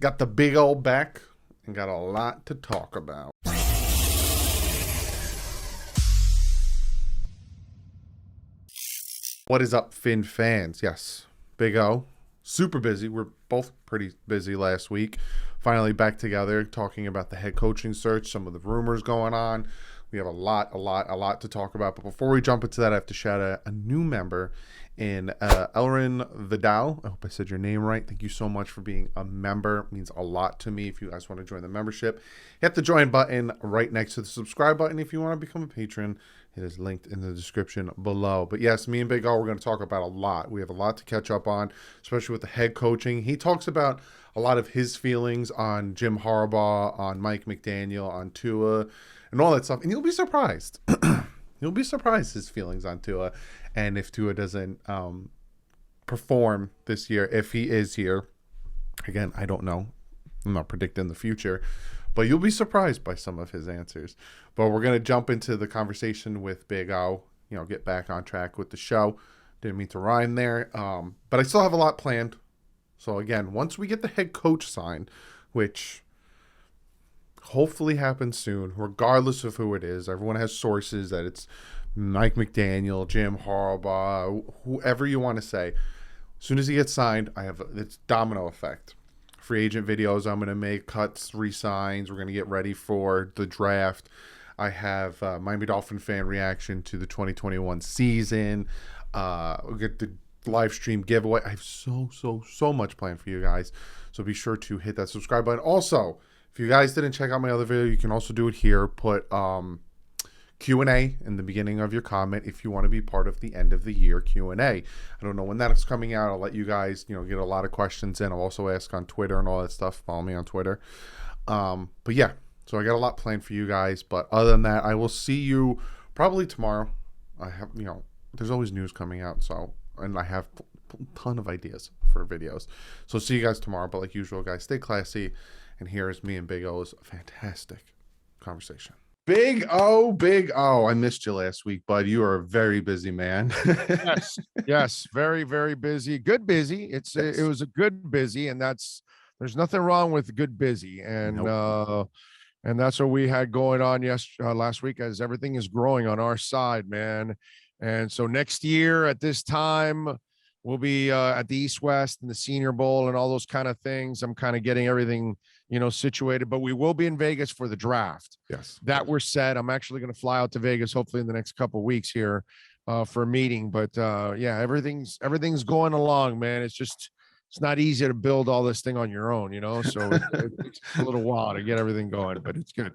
Got the big old back and got a lot to talk about. What is up, Finn fans? Yes, Big O, super busy. We're both pretty busy last week. Finally back together talking about the head coaching search, some of the rumors going on. We have a lot to talk about. But before we jump into that, I have to shout out a new member in Elrin Vidal. I hope I said your name right. Thank you so much for being a member. It means a lot to me. If you guys want to join the membership, hit the join button right next to the subscribe button. If you want to become a patron, it is linked in the description below. But yes, me and Big O, we're going to talk about a lot. We have a lot to catch up on, especially with the head coaching. He talks about a lot of his feelings on Jim Harbaugh, on Mike McDaniel, on Tua, and all that stuff. And you'll be surprised. You'll be surprised his feelings on Tua. And if Tua doesn't perform this year, if he is here, again, I don't know. I'm not predicting the future. But you'll be surprised by some of his answers. But we're going to jump into the conversation with Big O, get back on track with the show. Didn't mean to rhyme there. But I still have a lot planned. So again, once we get the head coach signed, which hopefully happens soon, regardless of who it is. Everyone has sources that it's Mike McDaniel, Jim Harbaugh, whoever you want to say. As soon as he gets signed, it's domino effect. Free agent videos I'm going to make, cuts, re-signs. We're going to get ready for the draft. I have Miami Dolphin fan reaction to the 2021 season. We'll get the live stream giveaway. I have so much planned for you guys. So be sure to hit that subscribe button. Also, if you guys didn't check out my other video, you can also do it here. Put Q&A in the beginning of your comment if you want to be part of the end of the year Q&A. I don't know when that's coming out. I'll let you guys, get a lot of questions in. I'll also ask on Twitter and all that stuff. Follow me on Twitter. But yeah, so I got a lot planned for you guys. But other than that, I will see you probably tomorrow. I have, there's always news coming out. And I have a ton of ideas for videos. So see you guys tomorrow. But like usual, guys, stay classy. And here is me and Big O's fantastic conversation. Big O, I missed you last week, bud. You are a very busy man. Yes, very, very busy. Good busy. It was a good busy, and there's nothing wrong with good busy, and nope. And that's what we had going on last week, as everything is growing on our side, man. And so next year at this time, we'll be at the East West and the Senior Bowl and all those kind of things. I'm kind of getting everything situated, but we will be in Vegas for the draft. Yes, that we're set. I'm actually going to fly out to Vegas hopefully in the next couple of weeks here for a meeting. But yeah, everything's going along, man. It's not easy to build all this thing on your own, so it's a little while to get everything going, but it's good.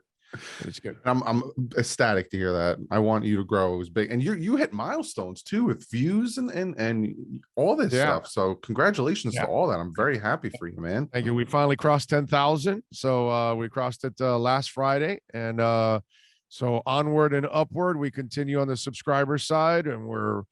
It's good. I'm ecstatic to hear that. I want you to grow. It was big, and you hit milestones too with views and all this stuff. So congratulations to all that. I'm very happy for you, man. Thank you. We finally crossed 10,000. So we crossed it last Friday, and so onward and upward. We continue on the subscriber side, and we're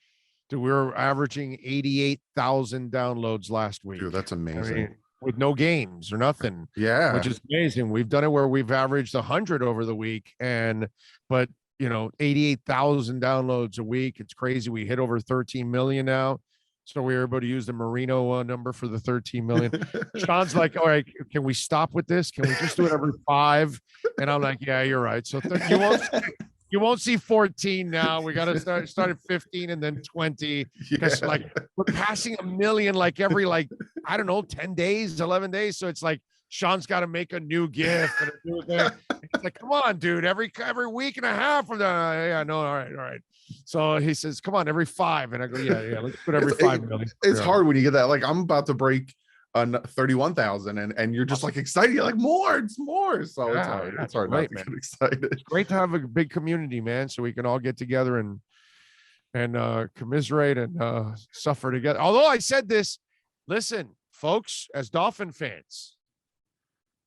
averaging 88,000 downloads last week. Dude, that's amazing. With no games or nothing. Yeah. Which is amazing. We've done it where we've averaged 100 over the week, but 88,000 downloads a week. It's crazy. We hit over 13 million now. So we were able to use the Marino number for the 13 million. Sean's like, all right, can we stop with this? Can we just do it every 5? And I'm like, yeah, you're right. So you won't see 14 now. We got to start at 15 and then 20, because we're passing 1 million every 10 days, 11 days. So it's like Sean's got to make a new gift and a new thing. It's like, come on, dude, every week and a half from yeah, no, all right. So he says, come on, every 5. And I go, yeah, let's put every 5 million. It's hard when you get that. I'm about to break 31,000 and you're just excited. You're like, it's more. So yeah, it's hard not to get excited. It's great to have a big community, man, so we can all get together and commiserate and suffer together. Although I said this, listen, folks, as Dolphin fans,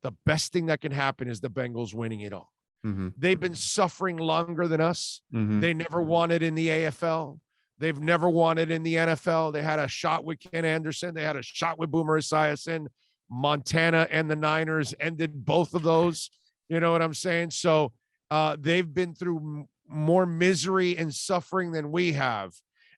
the best thing that can happen is the Bengals winning it all. Mm-hmm. They've been suffering longer than us. Mm-hmm. They never won it in the AFL. They've never won it in the NFL. They had a shot with Ken Anderson. They had a shot with Boomer Esiason. Montana and the Niners ended both of those. You know what I'm saying? So they've been through more misery and suffering than we have.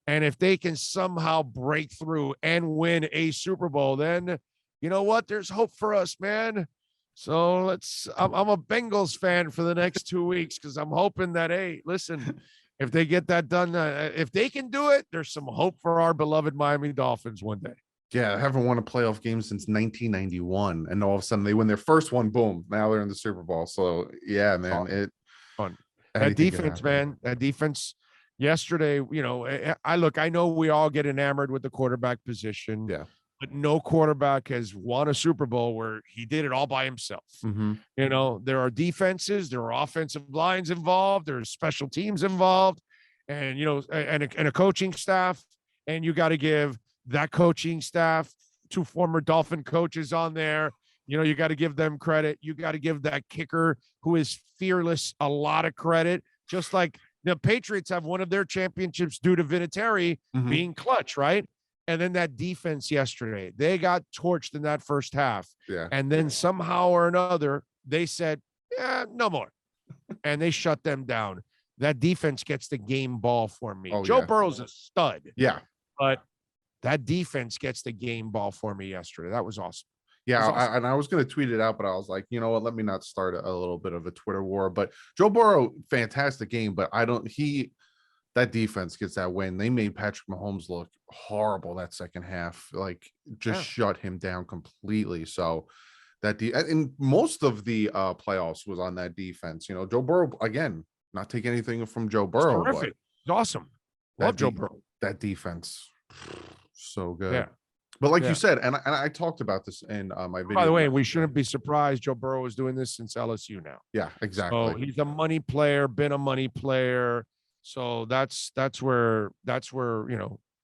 And if they can somehow break through and win a Super Bowl, then you know what? There's hope for us, man. So I'm a Bengals fan for the next 2 weeks because I'm hoping that, hey, listen, if they get that done, if they can do it, there's some hope for our beloved Miami Dolphins one day. Yeah, I haven't won a playoff game since 1991, and all of a sudden they win their first one. Boom! Now they're in the Super Bowl. So yeah, man, Awesome. Fun. That anything can defense, happen. man, that defense yesterday, I know we all get enamored with the quarterback position. Yeah. But no quarterback has won a Super Bowl where he did it all by himself. Mm-hmm. There are defenses, there are offensive lines involved, there's special teams involved, and and a coaching staff. And you got to give that coaching staff, 2 former Dolphin coaches on there. You got to give them credit. You got to give that kicker who is fearless a lot of credit. Just like the Patriots have one of their championships due to Vinatieri being clutch, right? And then that defense yesterday, they got torched in that first half. Yeah. And then somehow or another, they said, yeah, no more. And they shut them down. That defense gets the game ball for me. Joe Burrow's a stud. Yeah. But that defense gets the game ball for me yesterday. That was awesome. Yeah, awesome. I was going to tweet it out, but I was like, you know what? Let me not start a little bit of a Twitter war. But Joe Burrow, fantastic game, but that defense gets that win. They made Patrick Mahomes look horrible that second half, like just shut him down completely. So and most of the playoffs was on that defense. Joe Burrow, again, not take anything from Joe Burrow. It's terrific. It's awesome. Love Joe Burrow. That defense, so good. Yeah. But like you said, and I talked about this in my video. By the way, we shouldn't be surprised Joe Burrow is doing this since LSU now. Yeah, exactly. So he's a money player, been a money player. So that's where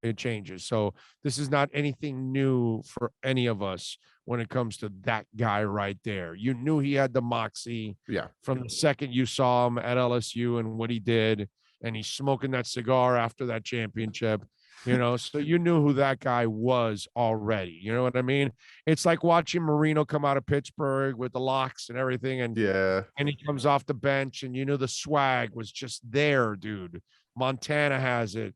it changes. So this is not anything new for any of us when it comes to that guy right there. You knew he had the moxie from the second you saw him at LSU and what he did, and he's smoking that cigar after that championship. So you knew who that guy was already. You know what I mean? It's like watching Marino come out of Pittsburgh with the locks and everything. And he comes off the bench and the swag was just there, dude. Montana has it.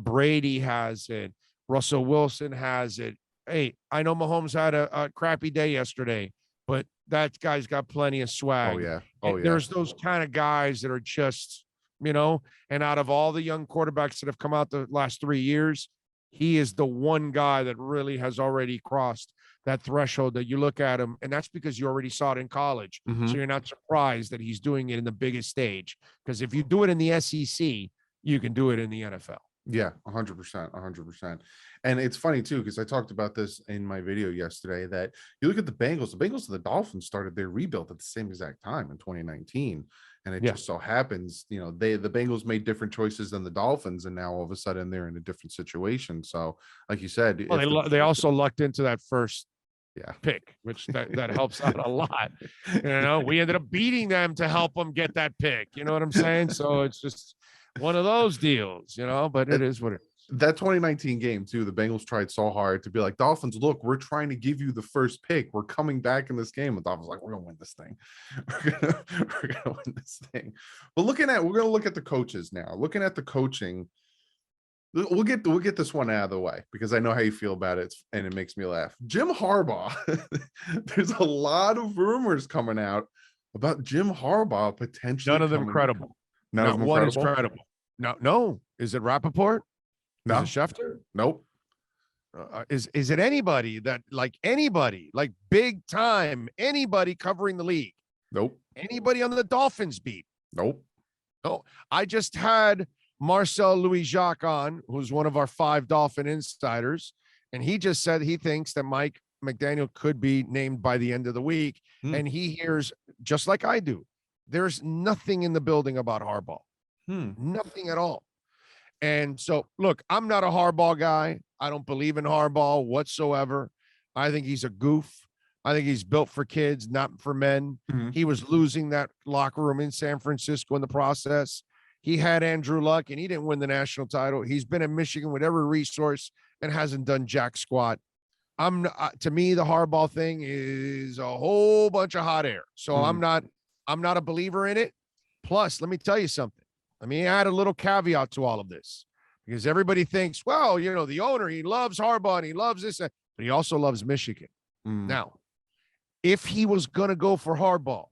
Brady has it. Russell Wilson has it. Hey, I know Mahomes had a crappy day yesterday, but that guy's got plenty of swag. There's those kind of guys that are just, and out of all the young quarterbacks that have come out the last 3 years, he is the one guy that really has already crossed that threshold that you look at him. And that's because you already saw it in college. So you're not surprised that he's doing it in the biggest stage. Because if you do it in the SEC, you can do it in the NFL. Yeah, 100%, 100%. And it's funny too, because I talked about this in my video yesterday, that you look at the Bengals and the Dolphins started their rebuild at the same exact time in 2019. And it just so happens, the Bengals made different choices than the Dolphins, and now all of a sudden they're in a different situation. So, like you said, they also lucked into that first pick, which that helps out a lot. We ended up beating them to help them get that pick. You know what I'm saying? So it's just one of those deals, but it is what it is. That 2019 game too, the Bengals tried so hard to be like, Dolphins, look, we're trying to give you the first pick. We're coming back in this game. And Dolphins like, we're gonna win this thing. We're gonna win this thing. But we're gonna look at the coaches now. Looking at the coaching, we'll get this one out of the way because I know how you feel about it, and it makes me laugh. Jim Harbaugh. There's a lot of rumors coming out about Jim Harbaugh potentially. None of them credible. Not one is credible. No. Is it Rappaport? No. Is it Schefter? Nope. Is it anybody like big time, anybody covering the league? Nope. Anybody on the Dolphins beat? Nope. No. I just had Marcel Louis-Jacques on, who's one of our 5 Dolphin insiders, and he just said he thinks that Mike McDaniel could be named by the end of the week, and he hears, just like I do, there's nothing in the building about Harbaugh. Nothing at all. And so, look, I'm not a Harbaugh guy. I don't believe in Harbaugh whatsoever. I think he's a goof. I think he's built for kids, not for men. He was losing that locker room in San Francisco in the process. He had Andrew Luck, and he didn't win the national title. He's been in Michigan with every resource and hasn't done jack squat. To me, the Harbaugh thing is a whole bunch of hot air. So I'm not a believer in it. Plus, let me tell you something. Let me add a little caveat to all of this, because everybody thinks, well, the owner, he loves Harbaugh and he loves this, but he also loves Michigan. Now, if he was going to go for Harbaugh,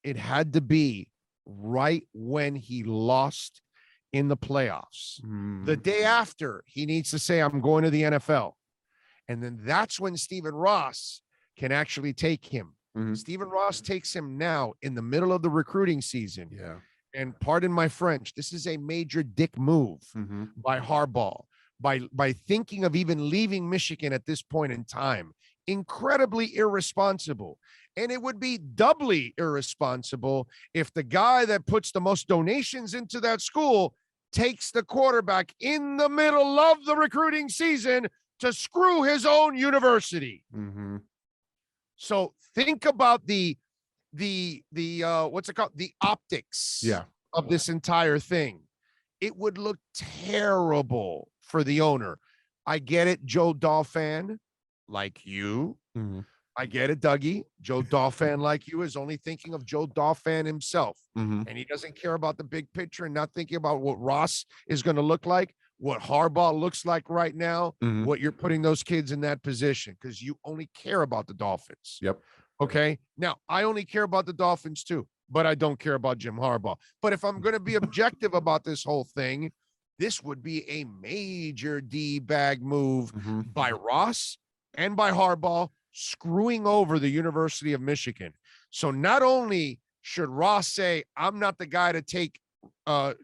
it had to be right when he lost in the playoffs. The day after, he needs to say, I'm going to the NFL. And then that's when Stephen Ross can actually take him. Stephen Ross takes him now in the middle of the recruiting season. Yeah. And pardon my French, this is a major dick move by Harbaugh, by thinking of even leaving Michigan at this point in time. Incredibly irresponsible. And it would be doubly irresponsible if the guy that puts the most donations into that school takes the quarterback in the middle of the recruiting season to screw his own university. So think about the what's it called? The optics of this entire thing. It would look terrible for the owner. I get it, Joe Dolphin, like you. I get it, Dougie. Joe Dolphin, like you, is only thinking of Joe Dolphin himself. And he doesn't care about the big picture and not thinking about what Ross is going to look like, what Harbaugh looks like right now, what you're putting those kids in that position, because you only care about the Dolphins. Okay. Now, I only care about the Dolphins too, but I don't care about Jim Harbaugh. But if I'm going to be objective about this whole thing, this would be a major D-bag move by Ross and by Harbaugh, screwing over the University of Michigan. So not only should Ross say, I'm not the guy to take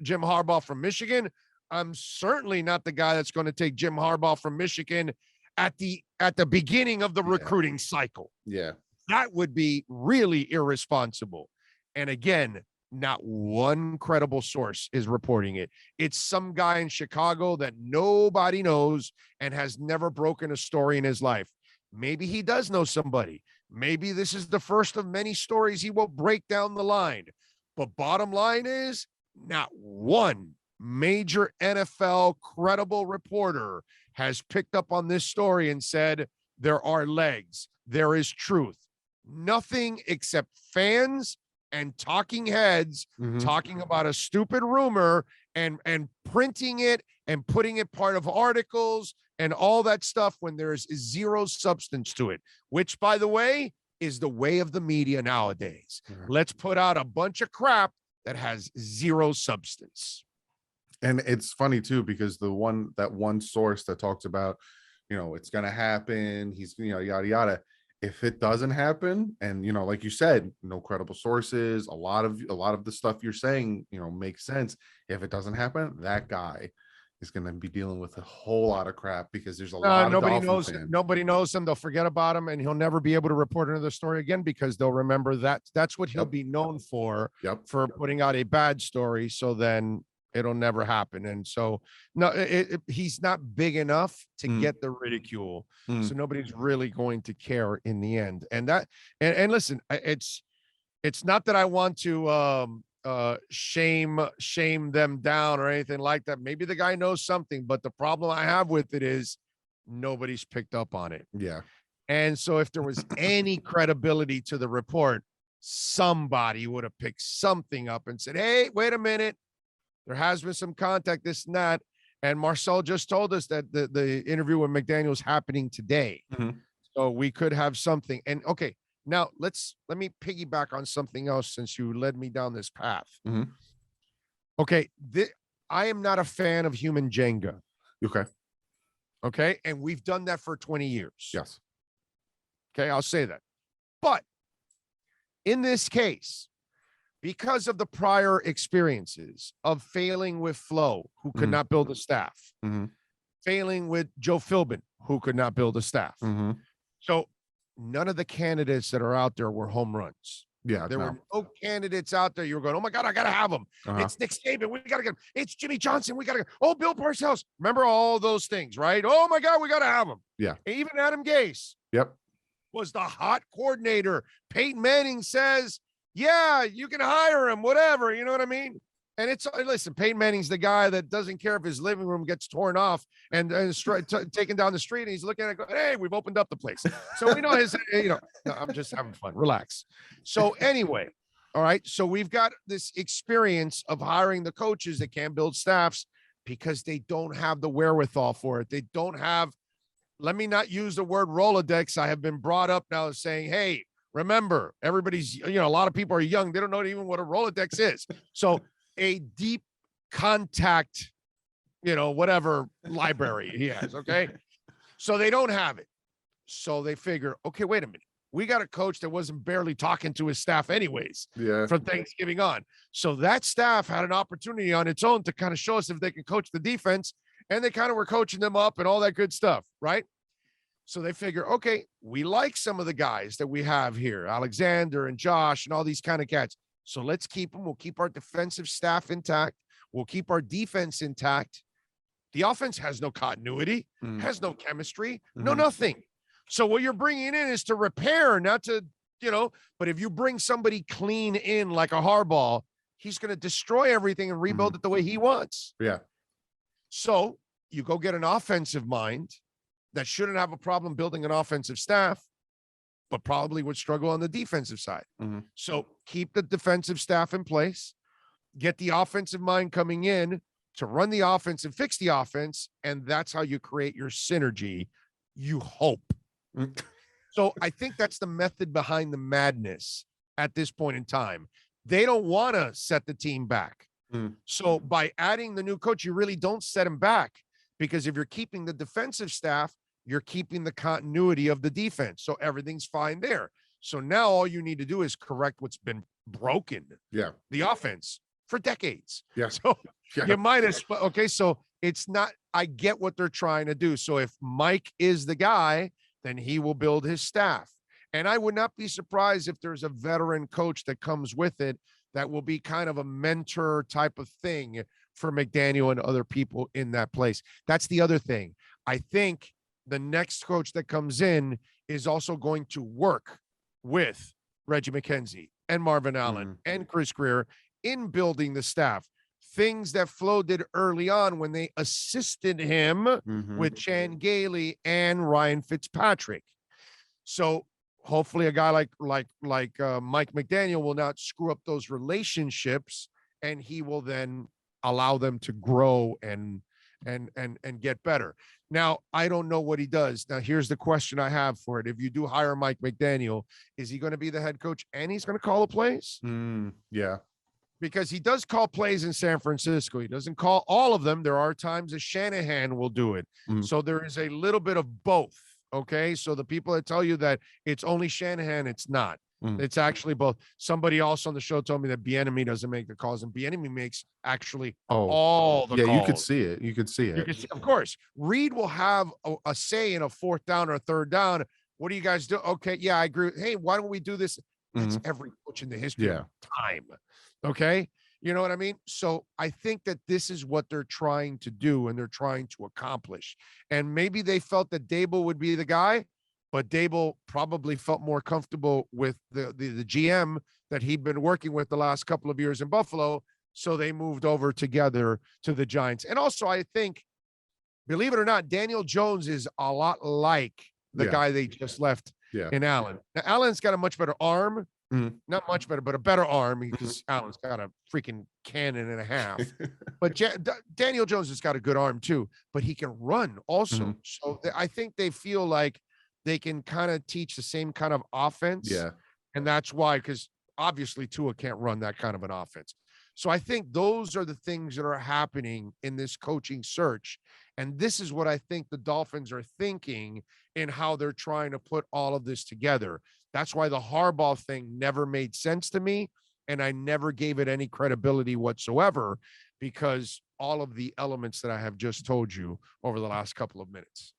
Jim Harbaugh from Michigan, I'm certainly not the guy that's going to take Jim Harbaugh from Michigan at the beginning of the recruiting cycle. That would be really irresponsible. And again, not one credible source is reporting it. It's some guy in Chicago that nobody knows and has never broken a story in his life. Maybe he does know somebody. Maybe this is the first of many stories he will break down the line. But bottom line is, not one major NFL credible reporter has picked up on this story and said, there are legs, there is truth. Nothing except fans and talking heads talking about a stupid rumor and printing it and putting it part of articles and all that stuff when there's zero substance to it, which, by the way, is the way of the media nowadays. Let's put out a bunch of crap that has zero substance. And it's funny too, because that one source that talks about, it's going to happen, he's, yada, yada. If it doesn't happen, and, like you said, no credible sources, a lot of the stuff you're saying, makes sense. If it doesn't happen, that guy is going to be dealing with a whole lot of crap, because there's a lot of nobody knows him. They'll forget about him, and he'll never be able to report another story again, because they'll remember that's what he'll be known for, for putting out a bad story. So then it'll never happen. And so, no, he's not big enough to get the ridicule. So nobody's really going to care in the end. And listen, it's not that I want to shame them down or anything like that. Maybe the guy knows something, but the problem I have with it is nobody's picked up on it. And so if there was any credibility to the report, somebody would have picked something up and said, hey, wait a minute, there has been some contact, this and that. And Marcel just told us that the interview with McDaniel is happening today. So we could have something. And okay, now let me piggyback on something else, since you led me down this path. Okay, I am not a fan of human Jenga. Okay, and we've done that for 20 years. Okay, I'll say that. But in this case, because of the prior experiences of failing with Flo, who could not build a staff, failing with Joe Philbin, who could not build a staff. So none of the candidates that are out there were home runs. There were no candidates out there. You were going, oh my God, I got to have them. It's Nick Saban. We got to get him. It's Jimmy Johnson. We got to get him. Oh, Bill Parcells. Remember all those things, right? Oh my God, we got to have them. And even Adam Gase was the hot coordinator. Peyton Manning says, yeah, you can hire him, whatever. You know what I mean? And listen, Peyton Manning's the guy that doesn't care if his living room gets torn off and taken down the street, and he's looking at it going, hey, we've opened up the place. So we know no, I'm just having fun. Relax. So anyway, all right. So we've got this experience of hiring the coaches that can't build staffs because they don't have the wherewithal for it. They don't have let me not use the word Rolodex. I have been brought up now as saying, hey, remember, everybody's, a lot of people are young. They don't know even what a Rolodex is. So a deep contact, whatever library he has. Okay. So they don't have it. So they figure, okay, wait a minute. We got a coach that wasn't barely talking to his staff anyways from Thanksgiving on. So that staff had an opportunity on its own to kind of show us if they can coach the defense, and they kind of were coaching them up and all that good stuff, right? So they figure, okay, we like some of the guys that we have here, Alexander and Josh and all these kind of cats. So let's keep them. We'll keep our defensive staff intact. We'll keep our defense intact. The offense has no continuity, has no chemistry, no nothing. So what you're bringing in is to repair, not to, but if you bring somebody clean in like a Harbaugh, he's going to destroy everything and rebuild it the way he wants. Yeah. So you go get an offensive mind that shouldn't have a problem building an offensive staff, but probably would struggle on the defensive side. So keep the defensive staff in place, get the offensive mind coming in to run the offense and fix the offense. And that's how you create your synergy, you hope. So I think that's the method behind the madness at this point in time. They don't want to set the team back. So by adding the new coach, you really don't set him back, because if you're keeping the defensive staff, you're keeping the continuity of the defense. So everything's fine there. So now all you need to do is correct what's been broken. Yeah. The offense for decades. Yeah. So you might as well. Okay. So it's not, I get what they're trying to do. So if Mike is the guy, then he will build his staff. And I would not be surprised if there's a veteran coach that comes with it that will be kind of a mentor type of thing for McDaniel and other people in that place. That's the other thing. I think the next coach that comes in is also going to work with Reggie McKenzie and Marvin Allen and Chris Greer in building the staff. Things that Flo did early on when they assisted him with Chan Gailey and Ryan Fitzpatrick. So hopefully a guy like Mike McDaniel will not screw up those relationships, and he will then allow them to grow and get better. Now, I don't know what he does. Now, here's the question I have for it. If you do hire Mike McDaniel, is he going to be the head coach and he's going to call the plays? Yeah. Because he does call plays in San Francisco. He doesn't call all of them. There are times that Shanahan will do it. So there is a little bit of both. Okay. So the people that tell you that it's only Shanahan, it's not. It's actually both. Somebody else on the show told me that Bieniemy doesn't make the calls, and Bieniemy makes actually all the calls. You could see it. You could see it. Of course. Reed will have a say in a fourth down or a third down. What do you guys do? Okay. Yeah, I agree. Hey, why don't we do this? That's every coach in the history of time. Okay. You know what I mean? So I think that this is what they're trying to do and they're trying to accomplish. And maybe they felt that Dable would be the guy, but Dable probably felt more comfortable with the GM that he'd been working with the last couple of years in Buffalo. So they moved over together to the Giants. And also, I think, believe it or not, Daniel Jones is a lot like the guy they just left in Allen. Now, Allen's got a much better arm. Not much better, but a better arm, because Allen's got a freaking cannon and a half. But Daniel Jones has got a good arm too, but he can run also. So I think they feel like they can kind of teach the same kind of offense. Yeah. And that's why, because obviously Tua can't run that kind of an offense. So I think those are the things that are happening in this coaching search. And this is what I think the Dolphins are thinking in how they're trying to put all of this together. That's why the Harbaugh thing never made sense to me. And I never gave it any credibility whatsoever, because all of the elements that I have just told you over the last couple of minutes.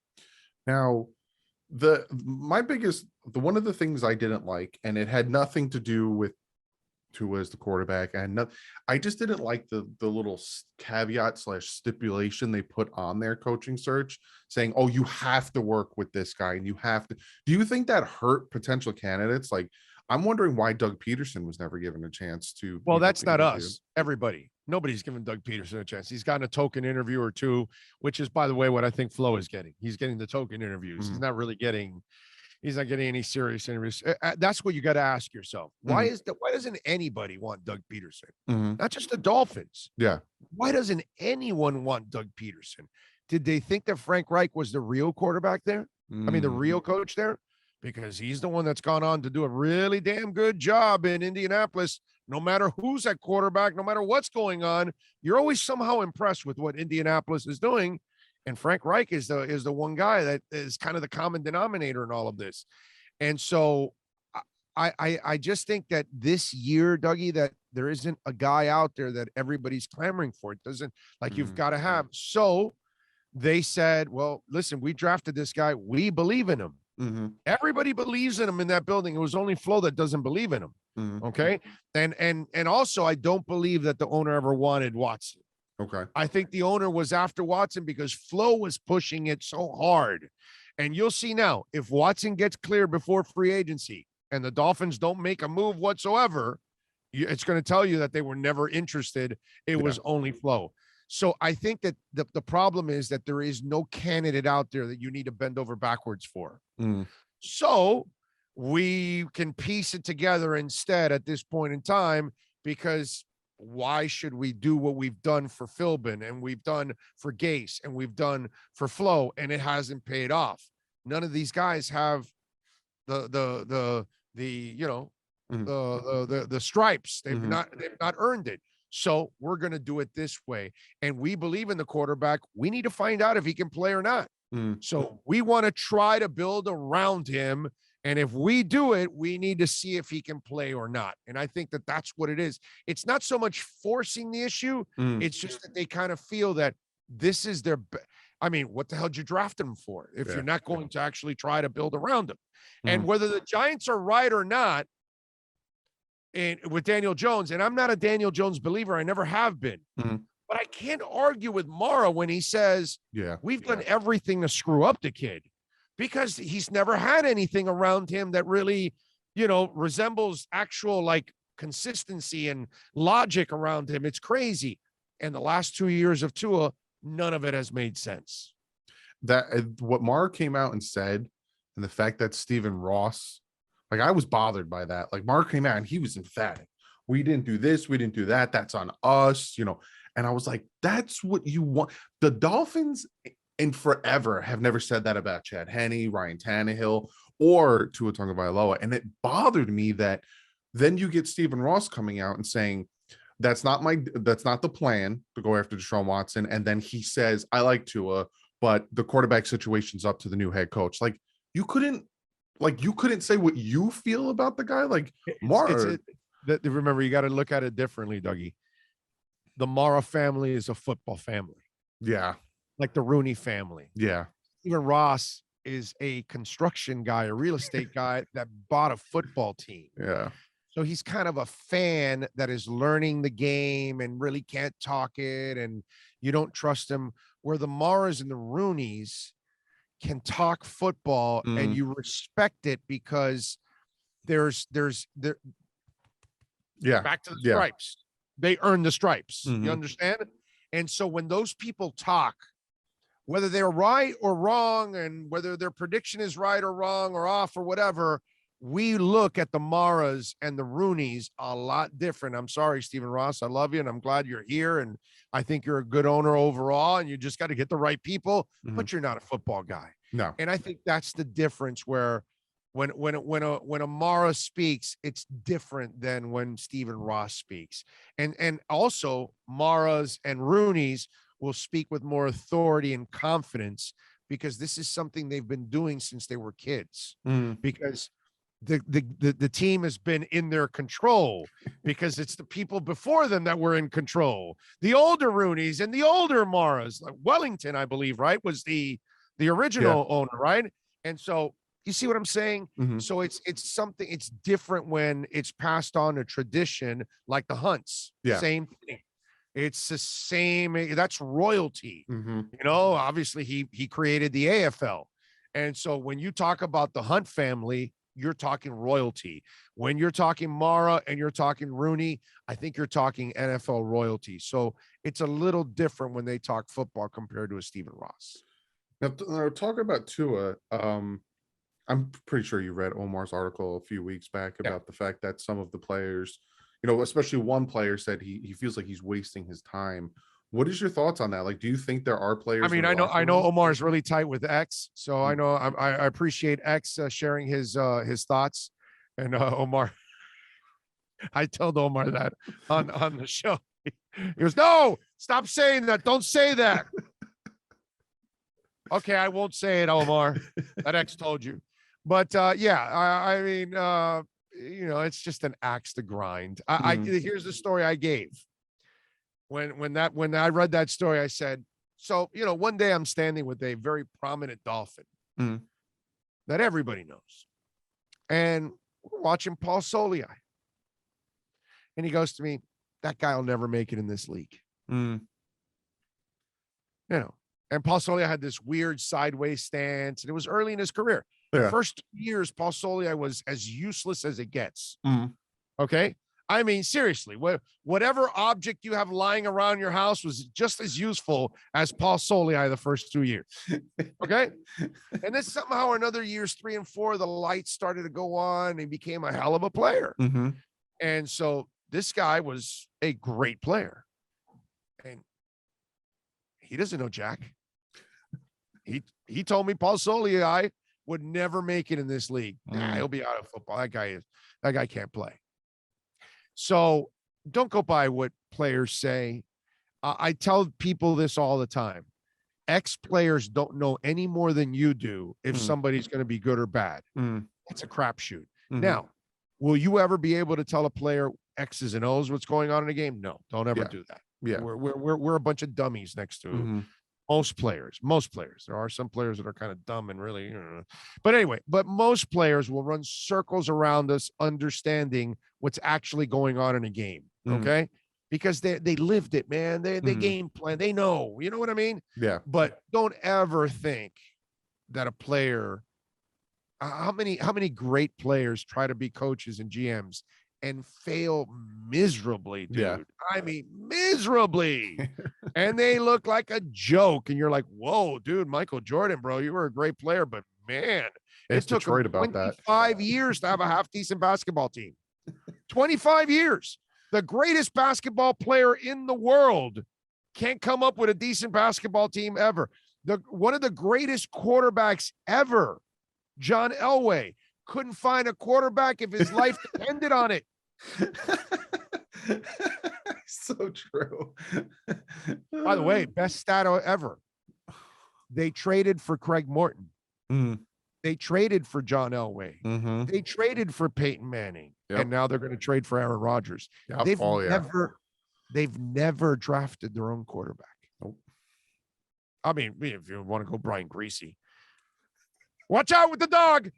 Now, one of the things I didn't like, and it had nothing to do with Tua as the quarterback, and I just didn't like the little caveat / stipulation they put on their coaching search, saying, "Oh, you have to work with this guy, and you have to." Do you think that hurt potential candidates? Like, I'm wondering why Doug Peterson was never given a chance to. Well, that's not us. Everybody, nobody's given Doug Peterson a chance. He's gotten a token interview or two, which is, by the way, what I think Flo is getting. He's getting the token interviews. He's not getting any serious interviews. That's what you got to ask yourself. Why doesn't anybody want Doug Peterson? Not just the Dolphins. Yeah. Why doesn't anyone want Doug Peterson? Did they think that Frank Reich was the real quarterback there? I mean, the Mm, real coach there? Because he's the one that's gone on to do a really damn good job in Indianapolis. No matter who's at quarterback, no matter what's going on, you're always somehow impressed with what Indianapolis is doing. And Frank Reich is the one guy that is kind of the common denominator in all of this. And so I just think that this year, Dougie, that there isn't a guy out there that everybody's clamoring for. It doesn't, like, you've got to have. So they said, well, listen, we drafted this guy. We believe in him. mm-hmm, Everybody believes in him in that building. It was only Flo that doesn't believe in him. mm-hmm. Okay. And also, I don't believe that the owner ever wanted Watson. Okay. I think the owner was after Watson because Flo was pushing it so hard. And you'll see now, if Watson gets clear before free agency and the Dolphins don't make a move whatsoever, it's going to tell you that they were never interested. It was only Flo. So I think that the problem is that there is no candidate out there that you need to bend over backwards for. Mm. So we can piece it together instead at this point in time, because why should we do what we've done for Philbin and we've done for Gase and we've done for Flo and it hasn't paid off? None of these guys have the you know, the stripes. They've not earned it. So we're going to do it this way. And we believe in the quarterback. We need to find out if he can play or not. So we want to try to build around him. And if we do it, we need to see if he can play or not. And I think that that's what it is. It's not so much forcing the issue. It's just that they kind of feel that this is their I mean, what the hell did you draft him for if you're not going to actually try to build around him? And whether the Giants are right or not, and with Daniel Jones, and I'm not a Daniel Jones believer, I never have been, but I can't argue with Mara when he says, we've done everything to screw up the kid, because he's never had anything around him that really, you know, resembles actual like consistency and logic around him. It's crazy. And the last 2 years of Tua, none of it has made sense. That what Mara came out and said, and the fact that Stephen Ross, like, I was bothered by that. Like, Mark came out and he was emphatic. We didn't do this. We didn't do that. That's on us, you know. And I was like, that's what you want. The Dolphins in forever have never said that about Chad Henne, Ryan Tannehill, or Tua Tagovailoa. And it bothered me that then you get Stephen Ross coming out and saying, that's not the plan to go after Deshaun Watson. And then he says, I like Tua, but the quarterback situation's up to the new head coach. Like, you couldn't say what you feel about the guy. Like, Mara. Remember, you got to look at it differently, Dougie. The Mara family is a football family. Yeah. Like the Rooney family. Yeah. Stephen Ross is a construction guy, a real estate guy that bought a football team. Yeah. So he's kind of a fan that is learning the game and really can't talk it, and you don't trust him. Where the Maras and the Rooneys can talk football and you respect it because there's back to the stripes. They earn the stripes. You understand? And so when those people talk, whether they're right or wrong, and whether their prediction is right or wrong or off or whatever, we look at the Maras and the Rooneys a lot different. I'm sorry, Stephen Ross. I love you, and I'm glad you're here. And I think you're a good owner overall, and you just got to get the right people, but you're not a football guy. No. And I think that's the difference, where when a Mara speaks, it's different than when Stephen Ross speaks. And also Maras and Rooneys will speak with more authority and confidence, because this is something they've been doing since they were kids. Because the team has been in their control, because it's the people before them that were in control. The older Rooneys and the older Maras, like Wellington, I believe, right, was the original owner, right? And so you see what I'm saying? So it's something, it's different when it's passed on a tradition, like the Hunts. Same thing. It's the same. That's royalty. You know, obviously he created the AFL. And so when you talk about the Hunt family, you're talking royalty. When you're talking Mara and you're talking Rooney, I think you're talking NFL royalty. So it's a little different when they talk football compared to a Stephen Ross. Now, talking about Tua, I'm pretty sure you read Omar's article a few weeks back about the fact that some of the players, you know, especially one player said he feels like he's wasting his time What is your thoughts on that? Like, do you think there are I players in mean, the I locker know room? Omar is really tight with X, so I Mm. know I appreciate X sharing his thoughts. And Omar, I told Omar that on the show. He goes, "No, stop saying that. Don't say that." Okay, I won't say it, Omar. That X told you. But yeah, I mean, it's just an axe to grind. Mm. Here's the story I gave. When I read that story, I said, so one day I'm standing with a very prominent Dolphin Mm. that everybody knows, and we're watching Paul Soliai, and he goes to me, "That guy will never make it in this league." Mm. And Paul Soliai had this weird sideways stance, and it was early in his career. The Yeah. first 2 years, Paul Soliai was as useless as it gets. Mm. Okay. I mean, seriously, whatever object you have lying around your house was just as useful as Paul Soliai the first 2 years. Okay. And then somehow or another, years 3 and 4, the lights started to go on and he became a hell of a player. Mm-hmm. And so this guy was a great player. And he doesn't know Jack. He told me Paul Soliai would never make it in this league. Nah, he'll be out of football. That guy can't play. So don't go by what players say. I tell people this all the time. Ex-players don't know any more than you do if somebody's going to be good or bad. It's a crapshoot. Mm-hmm. Now, will you ever be able to tell a player X's and O's what's going on in a game? No, don't ever do that. Yeah. We're a bunch of dummies next to most players. There are some players that are kind of dumb and really, but anyway, most players will run circles around us, understanding what's actually going on in a game. Okay. Because they lived it, man. They game plan. They know, you know what I mean? Yeah. But don't ever think that a player, how many great players try to be coaches and GMs and fail miserably, dude. Yeah. I mean, miserably. And they look like a joke. And you're like, whoa, dude, Michael Jordan, bro, you were a great player, but man, It took Detroit about 25 years to have a half decent basketball team. 25 years. The greatest basketball player in the world can't come up with a decent basketball team ever. One of the greatest quarterbacks ever, John Elway, couldn't find a quarterback if his life depended on it. So true. By the way, best stat ever. They traded for Craig Morton. They traded for John Elway. They traded for Peyton Manning. Yep. And now they're going to trade for Aaron Rodgers. Yep. They've never drafted their own quarterback. Nope. I mean, if you want to go Brian Greasy, watch out with the dog.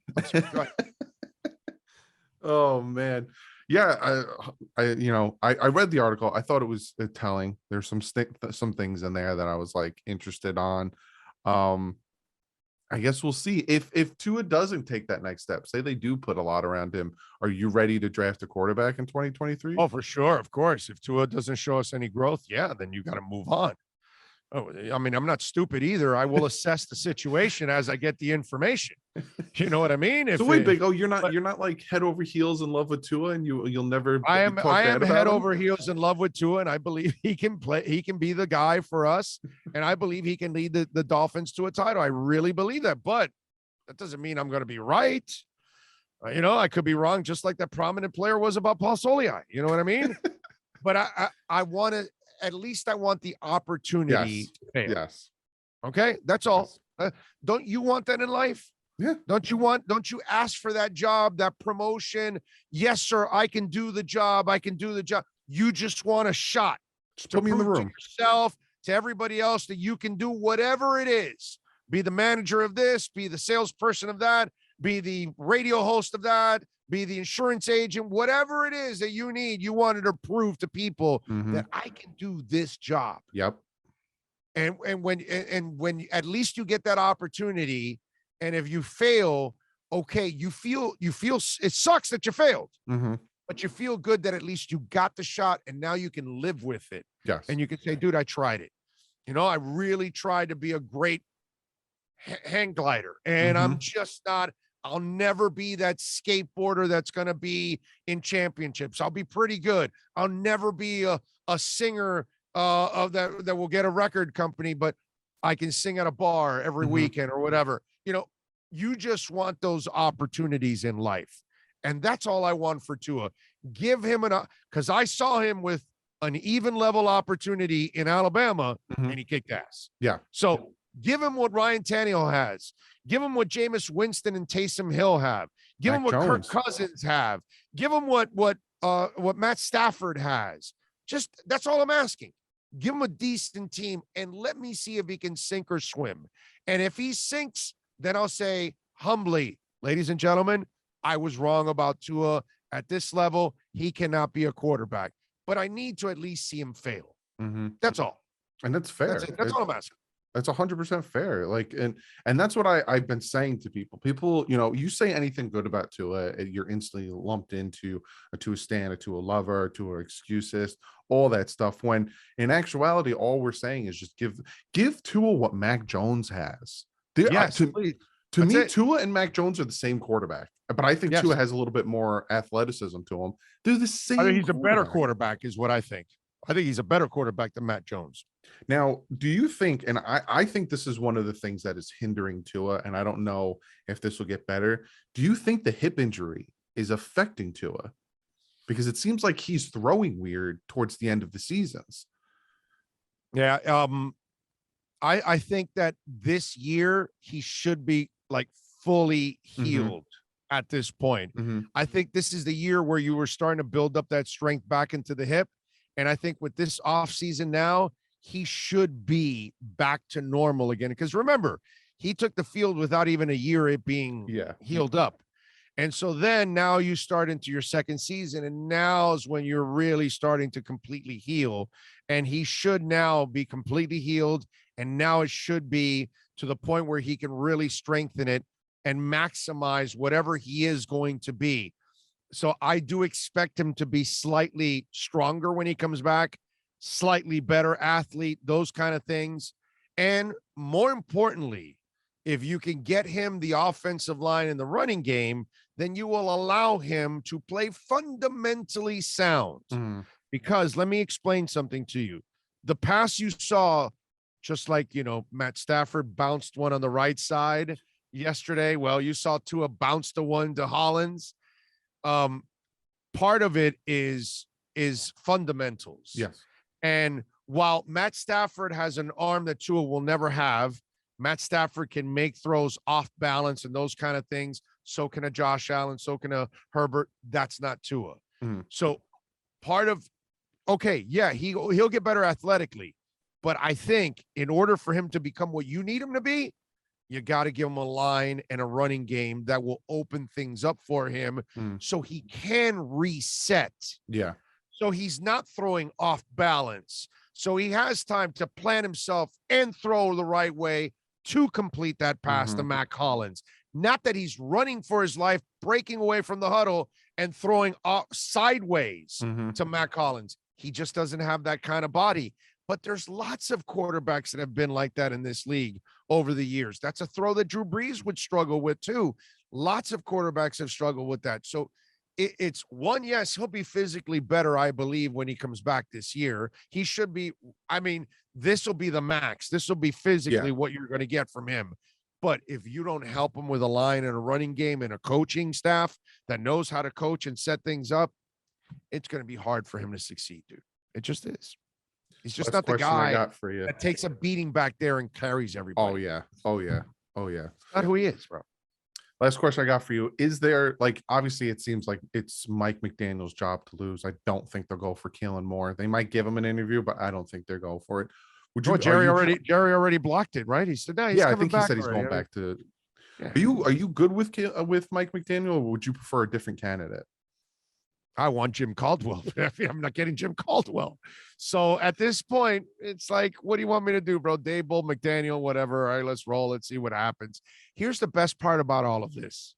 Oh man. Yeah. I read the article. I thought it was telling. There's some things in there that I was like interested on. I guess we'll see if Tua doesn't take that next step. Say they do put a lot around him. Are you ready to draft a quarterback in 2023? Oh, for sure. Of course. If Tua doesn't show us any growth, yeah, then you got to move on. Oh, I mean, I'm not stupid either. I will assess the situation as I get the information. You know what I mean? So wait, Big O, you're not like head over heels in love with Tua, and you'll never. I am head over heels in love with Tua, and I believe he can play. He can be the guy for us, and I believe he can lead the Dolphins to a title. I really believe that, but that doesn't mean I'm going to be right. I could be wrong, just like that prominent player was about Paul Soliai. You know what I mean? But I want to. At least I want the opportunity to fail. Yes. Okay. That's all. Yes. Don't you want that in life? Yeah. Don't you ask for that job, that promotion? Yes, sir. I can do the job. You just want a shot. Just put me in the room. To yourself, to everybody else, that you can do whatever it is. Be the manager of this, be the salesperson of that, be the radio host of that, be the insurance agent, whatever it is that you need, you wanted to prove to people that I can do this job. Yep. And when at least you get that opportunity, and if you fail, okay, you feel it sucks that you failed, but you feel good that at least you got the shot, and now you can live with it. Yes. And you can say, dude, I tried it. I really tried to be a great hang glider, and I'm just not. I'll never be that skateboarder that's going to be in championships. I'll be pretty good. I'll never be a singer of that will get a record company, but I can sing at a bar every weekend or whatever. You just want those opportunities in life. And that's all I want for Tua. Give him because I saw him with an even level opportunity in Alabama and he kicked ass. Yeah. So give him what Ryan Tannehill has. Give him what Jameis Winston and Taysom Hill have. Give him what Kirk Cousins have. Give him what Matt Stafford has. Just that's all I'm asking. Give him a decent team and let me see if he can sink or swim. And if he sinks, then I'll say humbly, ladies and gentlemen, I was wrong about Tua. At this level, he cannot be a quarterback. But I need to at least see him fail. That's all. And that's fair. That's it. That's all I'm asking. That's 100% fair. Like, and that's what I've been saying to people. People, you say anything good about Tua, you're instantly lumped into a Tua stan, a Tua lover, a Tua excusist, all that stuff. When in actuality, all we're saying is just give Tua what Mac Jones has. To me, Tua and Mac Jones are the same quarterback, but I think Tua has a little bit more athleticism to him. They're the same. I think he's a better quarterback, is what I think. I think he's a better quarterback than Mac Jones. Now, do you think, and I think this is one of the things that is hindering Tua, and I don't know if this will get better. Do you think the hip injury is affecting Tua? Because it seems like he's throwing weird towards the end of the seasons. Yeah. I think that this year he should be like fully healed at this point. I think this is the year where you were starting to build up that strength back into the hip. And I think with this offseason now, he should be back to normal again. Because remember, he took the field without even a year it being healed up. And so then now you start into your second season, and now is when you're really starting to completely heal. And he should now be completely healed. And now it should be to the point where he can really strengthen it and maximize whatever he is going to be. So I do expect him to be slightly stronger when he comes back, slightly better athlete, those kind of things. And more importantly, if you can get him the offensive line in the running game, then you will allow him to play fundamentally sound. Because let me explain something to you. The pass you saw, just like, Matt Stafford bounced one on the right side yesterday. Well, you saw Tua bounce the one to Hollins. Part of it is fundamentals. Yes. And while Matt Stafford has an arm that Tua will never have, Matt Stafford can make throws off balance and those kind of things. So can a Josh Allen, so can a Herbert. That's not Tua. So part of, he'll get better athletically. But I think in order for him to become what you need him to be, you got to give him a line and a running game that will open things up for him so he can reset. Yeah. So he's not throwing off balance. So he has time to plan himself and throw the right way to complete that pass to Mac Hollins. Not that he's running for his life, breaking away from the huddle and throwing off sideways to Mac Hollins. He just doesn't have that kind of body. But there's lots of quarterbacks that have been like that in this league over the years. That's a throw that Drew Brees would struggle with too. Lots of quarterbacks have struggled with that. So it's one, yes, he'll be physically better, I believe, when he comes back this year. He should be, this will be the max. This will be physically what you're going to get from him. But if you don't help him with a line and a running game and a coaching staff that knows how to coach and set things up, it's going to be hard for him to succeed, dude. It just is. He's just not the guy that takes a beating back there and carries everybody. Oh yeah. Not who he is, bro. Last question I got for you. Is there, obviously it seems like it's Mike McDaniel's job to lose. I don't think they'll go for Keelan Moore. They might give him an interview, but I don't think they'll go for it. Jerry already blocked it, right? He said, no, he's I think he said he's going back to. Yeah. Are you good with Mike McDaniel, or would you prefer a different candidate? I want Jim Caldwell. I'm not getting Jim Caldwell. So at this point, it's like, what do you want me to do, bro? Dable, McDaniel, whatever. All right, let's roll. Let's see what happens. Here's the best part about all of this.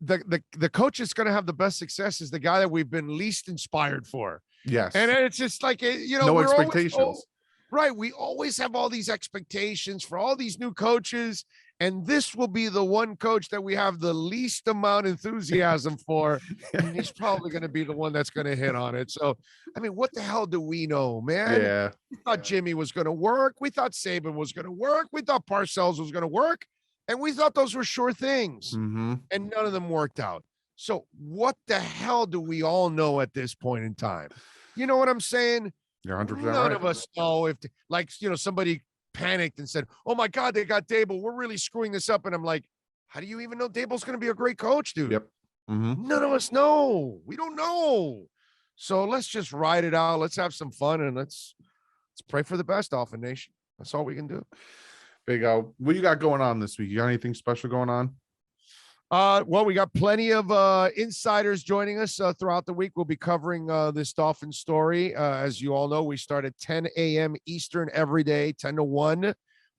The coach that's going to have the best success is the guy that we've been least inspired for. Yes. And it's just like, no expectations. Right. We always have all these expectations for all these new coaches. And this will be the one coach that we have the least amount enthusiasm for. And he's probably going to be the one that's going to hit on it. So, I mean, what the hell do we know, man? Yeah. We thought Jimmy was going to work. We thought Saban was going to work. We thought Parcells was going to work. And we thought those were sure things. Mm-hmm. And none of them worked out. So what the hell do we all know at this point in time? You know what I'm saying? You're 100% right. None of us know if, like, somebody panicked and said, "Oh my God, they got Dable. We're really screwing this up." And I'm like, how do you even know Dable's going to be a great coach, dude? Yep. Mm-hmm. None of us know. We don't know. So let's just ride it out. Let's have some fun and let's pray for the best, Dolphin Nation. That's all we can do. Big O, what you got going on this week? You got anything special going on? Well, we got plenty of insiders joining us throughout the week. We'll be covering this Dolphin story. As you all know, we start at 10 a.m. Eastern every day, 10 to 1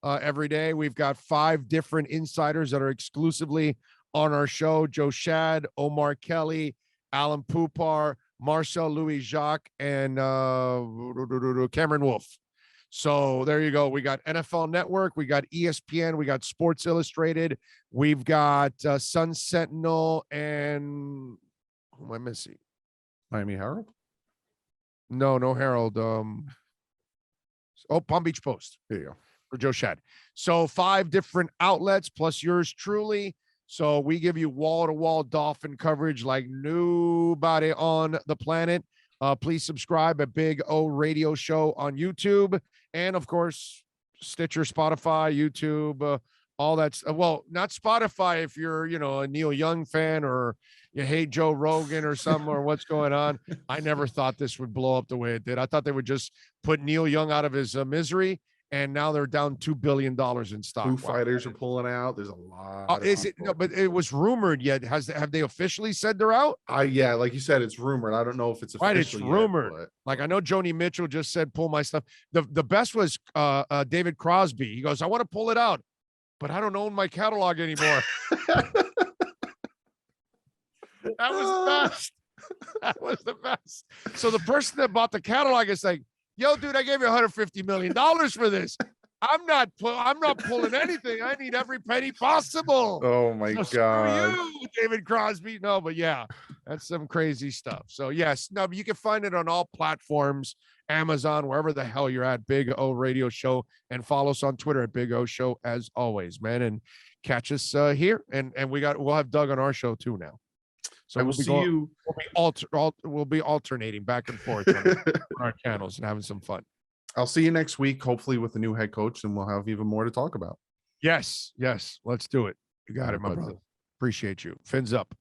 every day. We've got 5 different insiders that are exclusively on our show: Joe Shad, Omar Kelly, Alan Poupar, Marcel Louis Jacques, and Cameron Wolf. So there you go. We got NFL Network, we got ESPN, we got Sports Illustrated, we've got Sun Sentinel, and who am I missing? Miami Herald? No Herald. Palm Beach Post. There you go. For Joe Shad. So 5 different outlets plus yours truly. So we give you wall-to-wall Dolphin coverage like nobody on the planet. Please subscribe at Big O Radio Show on YouTube. And of course, Stitcher, Spotify, YouTube, all that's well, not Spotify if you're, a Neil Young fan or you hate Joe Rogan or something or what's going on. I never thought this would blow up the way it did. I thought they would just put Neil Young out of his misery. And now they're down $2 billion in stock. Foo Fighters are pulling out. There's a lot. Is it? No, but it was rumored yet. Have they officially said they're out? Yeah, like you said, it's rumored. I don't know if it's official. Right, it's rumored. Yet, like I know Joni Mitchell just said, "Pull my stuff." The best was David Crosby. He goes, "I want to pull it out, but I don't own my catalog anymore." That was the best. That was the best. So the person that bought the catalog is like, "Yo, dude, I gave you $150 million for this. I'm not pulling anything. I need every penny possible." Oh my God. Screw you, David Crosby. No, but yeah, that's some crazy stuff. So yes, no, but you can find it on all platforms, Amazon, wherever the hell you're at. Big O Radio Show, and follow us on Twitter at Big O Show as always, man. And catch us here. And we'll have Doug on our show too now. So we'll be alternating back and forth on our channels and having some fun. I'll see you next week, hopefully with a new head coach, and we'll have even more to talk about. Yes. Let's do it. You got it, my brother. Appreciate you. Fins up.